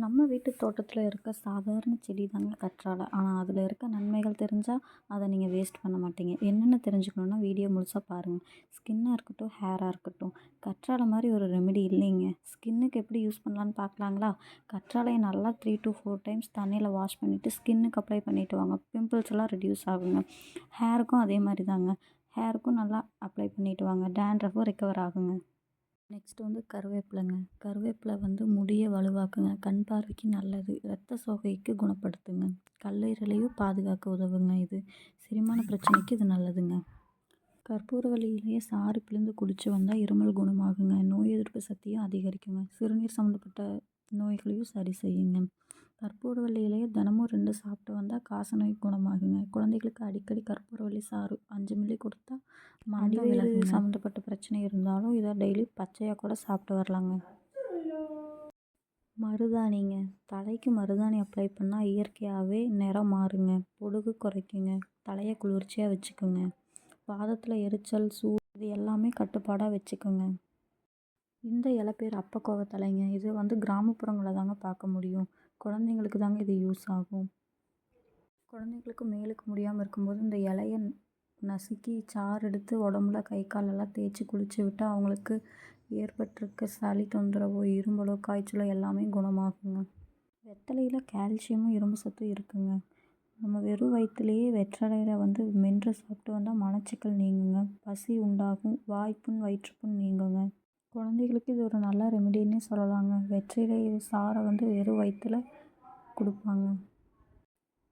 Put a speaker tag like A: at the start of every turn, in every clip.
A: நம்ம வீட்டு தோட்டத்தில் இருக்க சாதாரண செடி தாங்க கற்றாழை. ஆனால் அதில் இருக்க நன்மைகள் தெரிஞ்சால் அதை நீங்கள் வேஸ்ட் பண்ண மாட்டீங்க. என்னென்னு தெரிஞ்சுக்கணுன்னா வீடியோ முழுசாக பாருங்கள். ஸ்கின்னாக இருக்கட்டும், ஹேராக இருக்கட்டும், கற்றாழை மாதிரி ஒரு ரெமெடி இல்லைங்க. ஸ்கின்னுக்கு எப்படி யூஸ் பண்ணலான்னு பார்க்கலாங்களா? கற்றாழையை நல்லா 3 to 4 டைம்ஸ் தண்ணியில் வாஷ் பண்ணிவிட்டு ஸ்கின்னுக்கு அப்ளை பண்ணிவிட்டு வாங்க. பிம்பிள்ஸ் எல்லாம் ரெடியூஸ் ஆகுங்க. ஹேருக்கும் அதே மாதிரி தாங்க. ஹேருக்கும் நல்லா அப்ளை பண்ணிவிட்டு வாங்க. டேண்ட்ரஃபும் ரெக்கவர் ஆகுங்க. நெக்ஸ்ட் வந்து கருவேப்பிலைங்க. கருவேப்பிலை வந்து முடியை வலுவாக்குங்க, கண் பார்வைக்கு நல்லது, இரத்த சோகைக்கு குணப்படுத்துங்க, கல்லீரலையும் பாதுகாக்க உதவுங்க. இது செரிமான பிரச்சனைக்கு இது நல்லதுங்க. கற்பூரவள்ளி இலையை சாறு பிழிந்து குடிச்சு வந்தால் இருமல் குணமாகுங்க, நோய் எதிர்ப்பு சக்தியும் அதிகரிக்குங்க, சிறுநீர் சம்மந்தப்பட்ட நோய்களையும் சரி செய்யுங்க. கற்பூரவள்ளி இலையை தினமும் 2 சாப்பிட்டு வந்தால் காசநோய் குணமாகுங்க. குழந்தைகளுக்கு அடிக்கடி கற்பூரவள்ளி சாறு 5 மில்லி கொடுத்தா மண்டவயிறு சம்மந்தப்பட்ட பிரச்சனை இருந்தாலும் இதை டெய்லி பச்சையாக கூட சாப்பிட்டு வரலாங்க. மருதாணிங்க. தலைக்கு மருதாணி அப்ளை பண்ணால் இயற்கையாகவே நிறம் மாறுங்க, பொடுகு குறைக்குங்க, தலையை குளிர்ச்சியாக வச்சுக்குங்க, பாதத்தில் எரிச்சல், சூடு இது எல்லாமே கட்டுப்பாடாக வச்சுக்குங்க. இந்த இலை பேர் அப்பக்கோவ தலைங்க. இது வந்து கிராமப்புறங்களில் தாங்க பார்க்க முடியும். குழந்தைங்களுக்கு தாங்க இது யூஸ் ஆகும். குழந்தைங்களுக்கு மேலுக்கு முடியாமல் இருக்கும்போது இந்த இலையை நசுக்கி சாறு எடுத்து உடம்புல கை காலெல்லாம் தேய்ச்சி குளிச்சு விட்டு அவங்களுக்கு ஏற்பட்டிருக்க சளி தொந்தரவோ, இருமலோ, காய்ச்சலோ எல்லாமே குணமாகுங்க. வெத்தலையில் கால்சியமும் இரும்பு சத்தும் இருக்குங்க. நம்ம வெறும் வயிற்றுலேயே வெற்றிலையில் வந்து மென்று சாப்பிட்டு வந்தால் மலச்சிக்கல் நீங்குங்க, பசி உண்டாகும், வாய்ப்புண் வயிற்றுப்புண் நீங்குங்க. குழந்தைகளுக்கு இது ஒரு நல்ல ரெமெடின்னே சொல்லலாங்க. வெற்றிலை சாறை வந்து வெறும் வயிற்றில் கொடுப்பாங்க.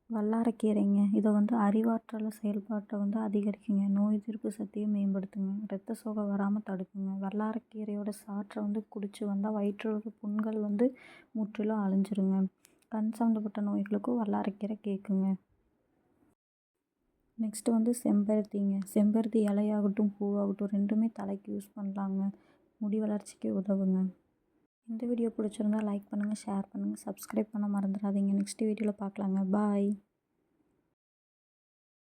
A: வல்லாரைக்கீரைங்க. இதை வந்து அறிவாற்றல் செயல்பாட்டை வந்து அதிகரிக்குங்க, நோய் எதிர்ப்பு சக்தியை மேம்படுத்துங்க, இரத்த சோகை வராமல் தடுக்குங்க. வல்லாரைக்கீரையோட சாற்றை வந்து குடிச்சு வந்தால் வயிற்றோட புண்கள் வந்து முற்றிலும் அழிஞ்சிருங்க. கண் சம்மந்தப்பட்ட நோய்களுக்கும் வல்லாரைக்கீரை கேட்குங்க. நெக்ஸ்ட்டு வந்து செம்பருத்திங்க. செம்பருத்தி இலையாகட்டும், பூவாகட்டும் ரெண்டுமே தலைக்கு யூஸ் பண்ணலாங்க. முடி வளர்ச்சிக்கு உதவுங்க. இந்த வீடியோ பிடிச்சிருந்தா லைக் பண்ணுங்கள், ஷேர் பண்ணுங்கள், சப்ஸ்கிரைப் பண்ண மறந்துடாதீங்க. நெக்ஸ்ட் வீடியோவில் பார்க்கலாங்க. பாய்.